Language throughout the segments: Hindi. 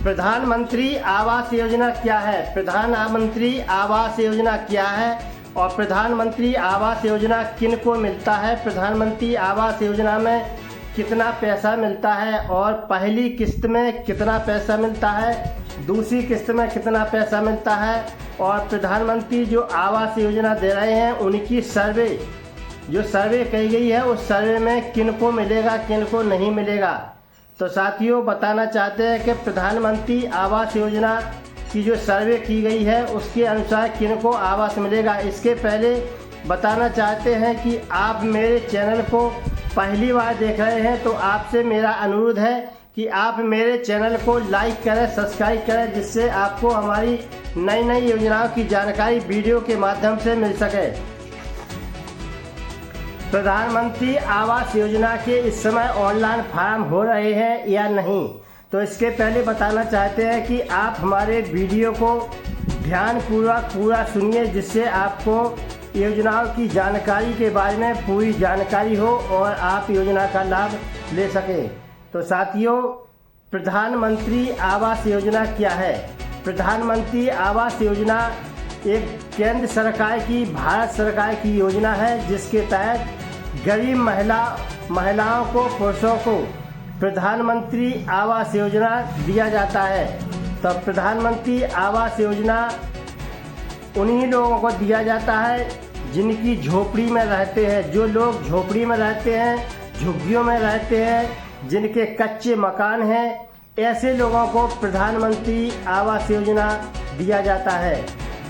प्रधानमंत्री आवास योजना क्या है? प्रधानमंत्री आवास योजना क्या है और प्रधानमंत्री आवास योजना किन को मिलता है? प्रधानमंत्री आवास योजना में कितना पैसा मिलता है और पहली किस्त में कितना पैसा मिलता है, दूसरी किस्त में कितना पैसा मिलता है और प्रधानमंत्री जो आवास योजना दे रहे हैं उनकी जो सर्वे कही गई है उस सर्वे में किन को मिलेगा, किन को नहीं मिलेगा। तो साथियों, बताना चाहते हैं कि प्रधानमंत्री आवास योजना की जो सर्वे की गई है उसके अनुसार किन को आवास मिलेगा। इसके पहले बताना चाहते हैं कि आप मेरे चैनल को पहली बार देख रहे हैं तो आपसे मेरा अनुरोध है कि आप मेरे चैनल को लाइक करें, सब्सक्राइब करें, जिससे आपको हमारी नई नई योजनाओं की जानकारी वीडियो के माध्यम से मिल सके। प्रधानमंत्री आवास योजना के इस समय ऑनलाइन फॉर्म हो रहे हैं या नहीं, तो इसके पहले बताना चाहते हैं कि आप हमारे वीडियो को ध्यानपूर्वक पूरा सुनिए, जिससे आपको योजनाओं की जानकारी के बारे में पूरी जानकारी हो और आप योजना का लाभ ले सकें। तो साथियों, प्रधानमंत्री आवास योजना क्या है? प्रधानमंत्री आवास योजना एक केंद्र सरकार की, भारत सरकार की योजना है, जिसके तहत गरीब महिलाओं को, पुरुषों को प्रधानमंत्री आवास योजना दिया जाता है। तो प्रधानमंत्री आवास योजना उन्हीं लोगों को दिया जाता है जिनकी झोपड़ी में रहते हैं। जो लोग झोपड़ी में रहते हैं, झुग्गियों में रहते हैं, जिनके कच्चे मकान हैं, ऐसे लोगों को प्रधानमंत्री आवास योजना दिया जाता है।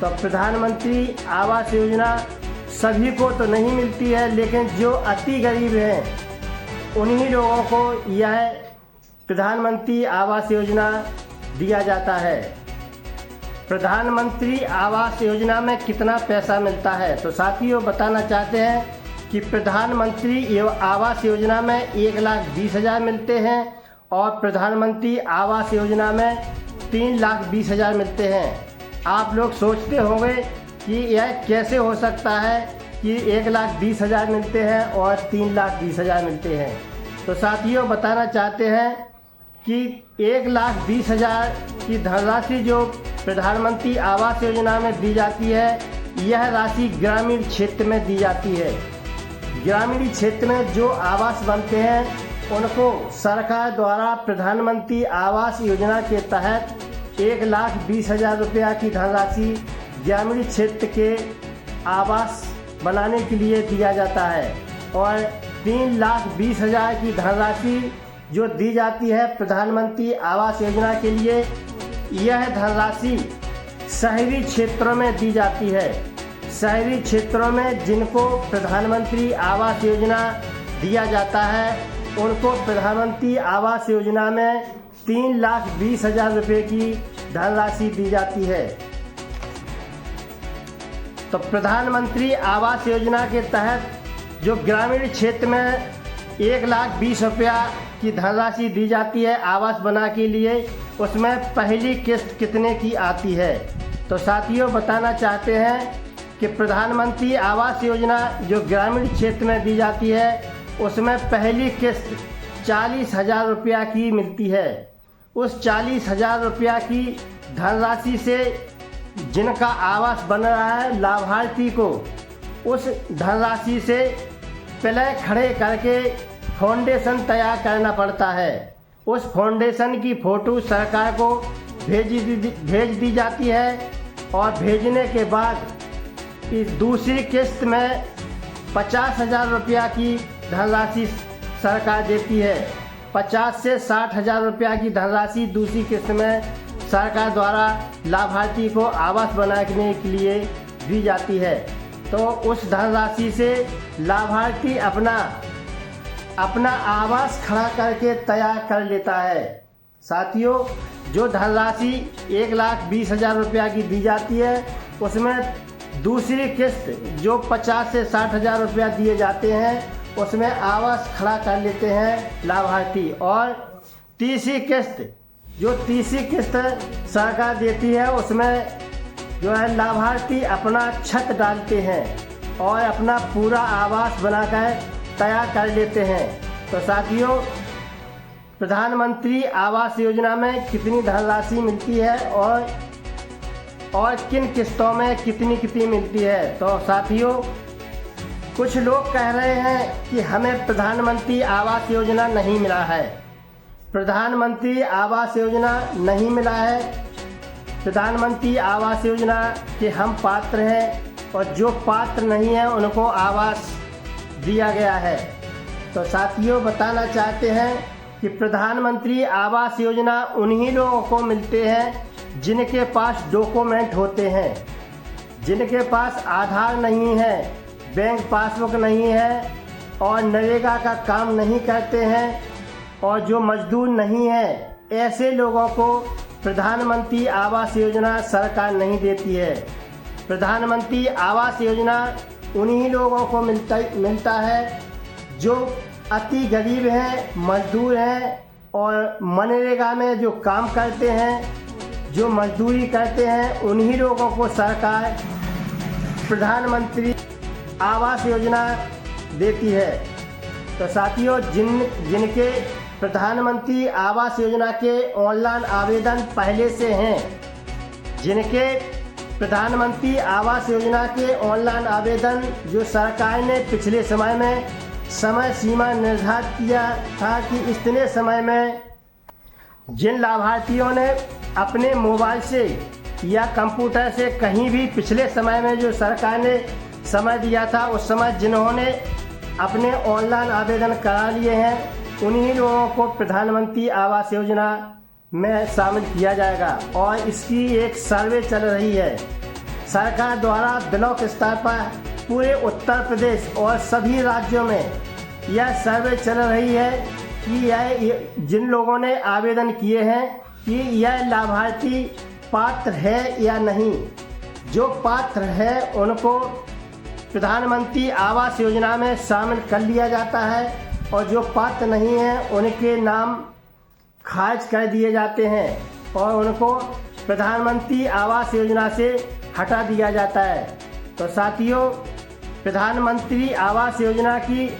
तो प्रधानमंत्री आवास योजना सभी को तो नहीं मिलती है, लेकिन जो अति गरीब हैं उन्हीं लोगों को यह प्रधानमंत्री आवास योजना दिया जाता है। प्रधानमंत्री आवास योजना में कितना पैसा मिलता है? तो साथियों, बताना चाहते हैं कि प्रधानमंत्री आवास योजना में 1,20,000 मिलते हैं और प्रधानमंत्री आवास योजना में 3,20,000 मिलते हैं। आप लोग सोचते होंगे कि यह कैसे हो सकता है कि 1,20,000 मिलते हैं और 3,20,000 मिलते हैं। तो साथियों, बताना चाहते हैं कि 1,20,000 की धनराशि जो प्रधानमंत्री आवास योजना में दी जाती है, यह राशि ग्रामीण क्षेत्र में दी जाती है। ग्रामीण क्षेत्र में जो आवास बनते हैं उनको सरकार द्वारा प्रधानमंत्री आवास योजना के तहत 1,20,000 रुपया की धनराशि ग्रामीण क्षेत्र के आवास बनाने के लिए दिया जाता है और 3,20,000 की धनराशि जो दी जाती है प्रधानमंत्री आवास योजना के लिए, यह धनराशि शहरी क्षेत्रों में दी जाती है। शहरी क्षेत्रों में जिनको प्रधानमंत्री आवास योजना दिया जाता है उनको प्रधानमंत्री आवास योजना में 3,20,000 रुपये की धनराशि दी जाती है। तो प्रधानमंत्री आवास योजना के तहत जो ग्रामीण क्षेत्र में 1,20,000 रुपया की धनराशि दी जाती है आवास बना के लिए, उसमें पहली किस्त कितने की आती है? तो साथियों, बताना चाहते हैं कि प्रधानमंत्री आवास योजना जो ग्रामीण क्षेत्र में दी जाती है उसमें पहली किस्त 40,000 रुपया की मिलती है। उस 40,000 रुपया की धनराशि से जिनका आवास बन रहा है, लाभार्थी को उस धनराशि से प्ले खड़े करके फाउंडेशन तैयार करना पड़ता है। उस फाउंडेशन की फ़ोटो सरकार को भेज दी जाती है और भेजने के बाद इस दूसरी किस्त में 50,000 रुपया की धनराशि सरकार देती है। 50 से 60,000 रुपया की धनराशि दूसरी किस्त में सरकार द्वारा लाभार्थी को आवास बनाने के लिए दी जाती है। तो उस धनराशि से लाभार्थी अपना आवास खड़ा करके तैयार कर लेता है। साथियों, जो धनराशि 1,20,000 रुपया की दी जाती है उसमें दूसरी किस्त जो 50 से 60,000 रुपया दिए जाते हैं उसमें आवास खड़ा कर लेते हैं लाभार्थी, और तीसरी किस्त सरकार देती है उसमें जो है लाभार्थी अपना छत डालते हैं और अपना पूरा आवास बनाकर तैयार कर लेते हैं। तो साथियों, प्रधानमंत्री आवास योजना में कितनी धनराशि मिलती है और किन किस्तों में कितनी कितनी मिलती है। तो साथियों, कुछ लोग कह रहे हैं कि हमें प्रधानमंत्री आवास योजना नहीं मिला है। प्रधानमंत्री आवास योजना नहीं मिला है। प्रधानमंत्री आवास योजना के हम पात्र हैं और जो पात्र नहीं हैं उनको आवास दिया गया है। तो साथियों, बताना चाहते हैं कि प्रधानमंत्री आवास योजना उन्हीं लोगों को मिलते हैं जिनके पास डॉक्यूमेंट होते हैं, जिनके पास आधार नहीं है, बैंक पासबुक नहीं है और नरेगा का काम नहीं करते हैं और जो मजदूर नहीं है, ऐसे लोगों को प्रधानमंत्री आवास योजना सरकार नहीं देती है। प्रधानमंत्री आवास योजना उन्हीं लोगों को मिलता है जो अति गरीब हैं, मजदूर हैं और मनरेगा में जो काम करते हैं, जो मजदूरी करते हैं, उन्हीं लोगों को सरकार प्रधानमंत्री आवास योजना देती है। तो साथियों, जिनके प्रधानमंत्री आवास योजना के ऑनलाइन आवेदन पहले से हैं, जिनके प्रधानमंत्री आवास योजना के ऑनलाइन आवेदन जो सरकार ने पिछले समय में समय सीमा निर्धारित किया था कि इतने समय में जिन लाभार्थियों ने अपने मोबाइल से या कंप्यूटर से कहीं भी पिछले समय में जो सरकार ने समय दिया था, उस समय जिन्होंने अपने ऑनलाइन आवेदन करा लिए हैं, उन्हीं लोगों को प्रधानमंत्री आवास योजना में शामिल किया जाएगा। और इसकी एक सर्वे चल रही है सरकार द्वारा ब्लॉक स्तर पर पूरे उत्तर प्रदेश और सभी राज्यों में। यह सर्वे चल रही है कि यह जिन लोगों ने आवेदन किए हैं कि यह लाभार्थी पात्र है या नहीं। जो पात्र है उनको प्रधानमंत्री आवास योजना में शामिल कर लिया जाता है और जो पात्र नहीं है उनके नाम खारिज कर दिए जाते हैं और उनको प्रधानमंत्री आवास योजना से हटा दिया जाता है। तो साथियों, प्रधानमंत्री आवास योजना की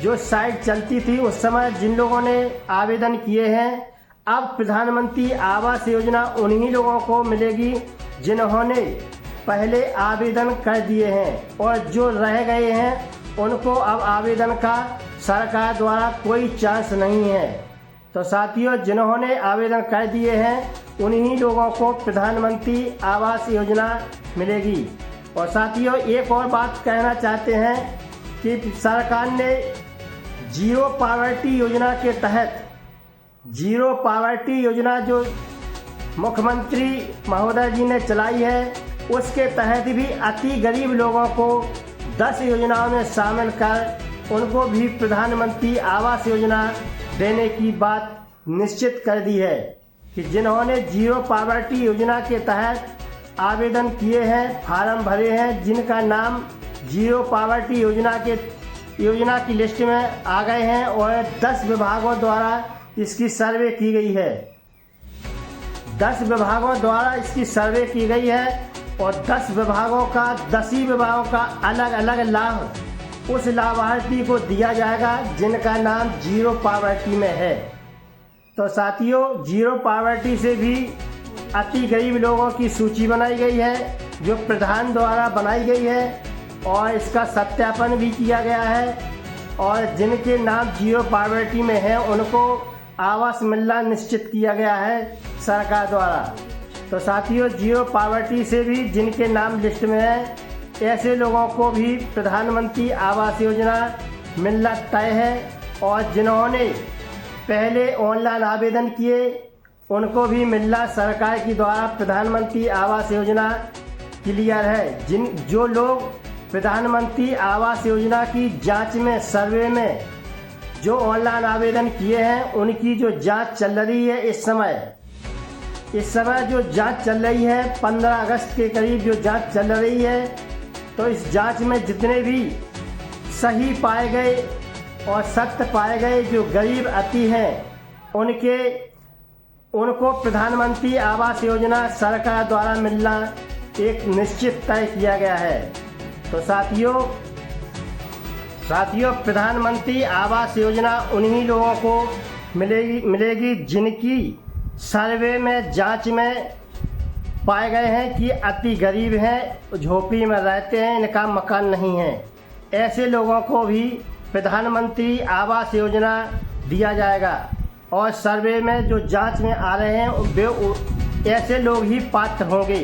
जो साइट चलती थी उस समय जिन लोगों ने आवेदन किए हैं, अब प्रधानमंत्री आवास योजना उन्हीं लोगों को मिलेगी जिन्होंने पहले आवेदन कर दिए हैं और जो रह गए हैं उनको अब आवेदन का सरकार द्वारा कोई चांस नहीं है। तो साथियों, जिन्होंने आवेदन कर दिए हैं उन्हीं लोगों को प्रधानमंत्री आवास योजना मिलेगी। और साथियों, एक और बात कहना चाहते हैं कि सरकार ने जीरो पॉवर्टी योजना के तहत, जीरो पॉवर्टी योजना जो मुख्यमंत्री महोदय जी ने चलाई है, उसके तहत भी अति गरीब लोगों को 10 योजनाओं में शामिल कर उनको भी प्रधानमंत्री आवास योजना देने की बात निश्चित कर दी है कि जिन्होंने जीरो पॉवर्टी योजना के तहत आवेदन किए हैं, फार्म भरे हैं, जिनका नाम जीरो पॉवर्टी योजना की लिस्ट में आ गए हैं और 10 विभागों द्वारा इसकी सर्वे की गई है। 10 विभागों द्वारा इसकी सर्वे की गई है और 10 विभागों का 10 ही विभागों का अलग अलग लाभ उस लाभार्थी को दिया जाएगा जिनका नाम जीरो पॉवर्टी में है। तो साथियों, जीरो पॉवर्टी से भी अति गरीब लोगों की सूची बनाई गई है जो प्रधान द्वारा बनाई गई है और इसका सत्यापन भी किया गया है और जिनके नाम जीरो पॉवर्टी में है उनको आवास मिलना निश्चित किया गया है सरकार द्वारा। तो साथियों, जीरो पॉवर्टी से भी जिनके नाम लिस्ट में है, ऐसे लोगों को भी प्रधानमंत्री आवास योजना मिलना तय है और जिन्होंने पहले ऑनलाइन आवेदन किए उनको भी मिलना सरकार की द्वारा प्रधानमंत्री आवास योजना क्लियर है। जो लोग प्रधानमंत्री आवास योजना की जांच में, सर्वे में जो ऑनलाइन आवेदन किए हैं उनकी जो जांच चल रही है इस समय जो जांच चल रही है 15 अगस्त के करीब जो जांच चल रही है, तो इस जांच में जितने भी सही पाए गए और सत्य पाए गए जो गरीब अति हैं उनको प्रधानमंत्री आवास योजना सरकार द्वारा मिलना एक निश्चित तय किया गया है। तो साथियों, प्रधानमंत्री आवास योजना उन्हीं लोगों को मिलेगी जिनकी सर्वे में जांच में पाए गए हैं कि अति गरीब हैं, झोपड़ी में रहते हैं, इनका मकान नहीं है। ऐसे लोगों को भी प्रधानमंत्री आवास योजना दिया जाएगा और सर्वे में जो जांच में आ रहे हैं वे ऐसे लोग ही पात्र होंगे।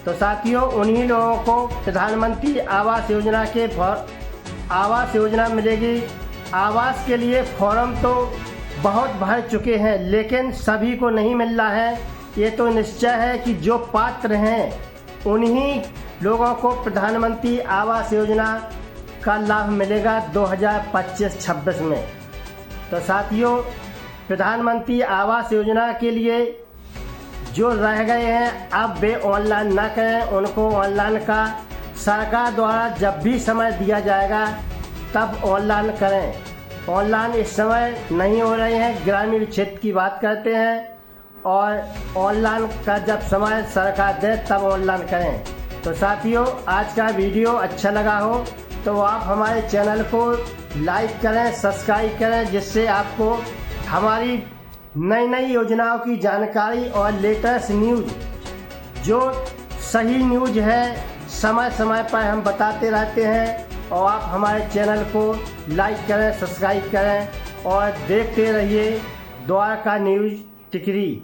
तो साथियों, उन्हीं लोगों को प्रधानमंत्री आवास योजना मिलेगी। आवास के लिए फॉर्म तो बहुत भर चुके हैं, लेकिन सभी को नहीं मिल रहा है। ये तो निश्चय है कि जो पात्र हैं उन्हीं लोगों को प्रधानमंत्री आवास योजना का लाभ मिलेगा 2025-26 में। तो साथियों, प्रधानमंत्री आवास योजना के लिए जो रह गए हैं अब वे ऑनलाइन ना करें, उनको ऑनलाइन का सरकार द्वारा जब भी समय दिया जाएगा तब ऑनलाइन करें। ऑनलाइन इस समय नहीं हो रहे हैं, ग्रामीण क्षेत्र की बात करते हैं, और ऑनलाइन का जब समय सरकार दे तब ऑनलाइन करें। तो साथियों, आज का वीडियो अच्छा लगा हो तो आप हमारे चैनल को लाइक करें, सब्सक्राइब करें, जिससे आपको हमारी नई नई योजनाओं की जानकारी और लेटेस्ट न्यूज़, जो सही न्यूज़ है, समय समय पर हम बताते रहते हैं। और आप हमारे चैनल को लाइक करें, सब्सक्राइब करें और देखते रहिए द्वारका न्यूज़ टिकरी।